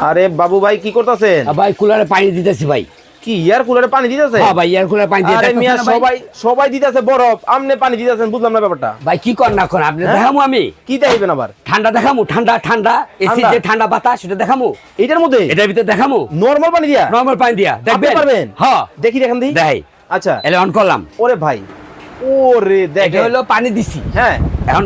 আরে বাবু ভাই কি করতেছেন? ভাই কুলারে পানি দিতেছি ভাই। কি ইয়ার কুলারে পানি দিতেছে? হ্যাঁ ভাই ইয়ার কুলারে পানি দিতেছি। আরে মিয়া সবাই দিতেছে বরফ, আমনে পানি দিতেছেন, বুঝলাম না ব্যাপারটা। ভাই কি কর না কর আপনি দেখামু আমি। কি দেখাইবেন আবার? ঠান্ডা দেখামু, ঠান্ডা ঠান্ডা এসি যে ঠান্ডা বাতাস সেটা দেখামু। এটার মধ্যে এটার ভিতরে দেখামু নরমাল পানি দিয়া? নরমাল পানি দিয়া দেখবেন পারবেন? হ্যাঁ দেখি দেখেন দি। দেখাই। আচ্ছা এলে অন করলাম। ওরে ভাই, ওরে এটা দেখেন হলো পানি দিছি। হ্যাঁ এখন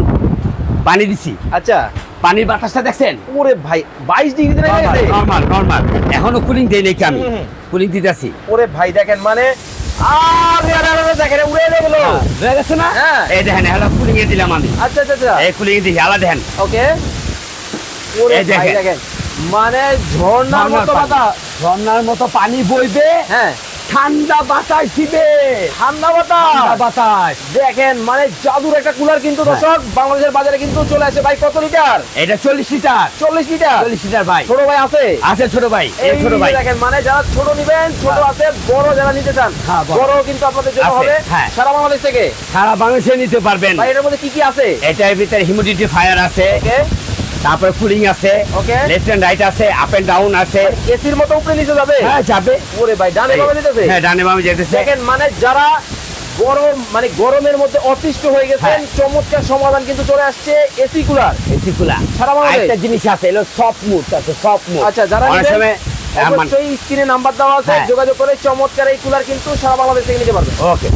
পানি দিছি, আচ্ছা পানির বাতাসটা দেখছেন? ওরে ভাই 22 ডিগ্রিতে নেমে গেছে। নরমাল নরমাল, এখনো কুলিং দেই নাকি আমি, হুম, হুম। কুলিং দিতেছি। ওরে ভাই দেখেন মানে আরে আরে আরে দেখেন উড়ে গেল। হয়ে গেছে না? হ্যাঁ। এই দেখেন হলো কুলিং এ দিলাম আমি। আচ্ছা আচ্ছা আচ্ছা এই কুলিং দিছি আলা দেখেন। ওকে। ওরে এই ভাই দেখেন। দেখেন মানে ঝর্ণার মতো বাতাস। ঝর্ণার মতো পানি বইবে, হ্যাঁ ঠান্ডা বাতাস দিবে। ঠান্ডা বাতাস। ঠান্ডা বাতাস। দেখেন মানে জাদুর একটা কুলার কিন্তু দর্শক বাংলাদেশের বাজারে কিন্তু চলে আসে। ভাই কত লিটার? এটা 40 লিটার। 40 লিটার। 40 লিটার ভাই। ছোট ভাই আছে? আছে ছোট ভাই, এই এই ছোট ভাই। দেখেন মানে যারা ছোট নিবেন, ছোট আছে, বড় যারা নিতে চান হ্যাঁ, বড়। বড় কিন্তু আপনাদের জন্য আছে, হবে হ্যাঁ। সারা বাংলাদেশ থেকে। সারা বাংলাদেশে নিতে পারবেন। ভাই এটার মধ্যে কি কি আছে? এটার ভিতরে হিউমিডিটি ফায়ার আছে, ওকে তারপরে কুলিং আছে, ওকে। লেফট এন্ড রাইট আছে, আপ এন্ড ডাউন আছে। এসির মতো উপরে নিচে যাবে? হ্যাঁ যাবে। ওরে ভাই ডানে বামে নিতেছে? হ্যাঁ ডানে বামে যেতেছে। দেখেন মানে যারা গরম মানে গরমের মধ্যে অতিষ্ঠ হয়ে গেছেন, হ্যাঁ। চমৎকার সমাধান কিন্তু চলে আসছে এসি কুলার এসি কুলা। সারা বাংলাদেশ। একটা জিনিস আছে, এলো সফট মুড আছে, সফট মুড। আচ্ছা যারা অনেক নিবেন, সময় অবশ্যই স্ক্রিনে নাম্বার দেওয়া আছে, হ্যাঁ। যোগাযোগ করে চমৎকার এই কুলার কিন্তু সারা বাংলাদেশ থেকে নিতে পারবেন। ওকে।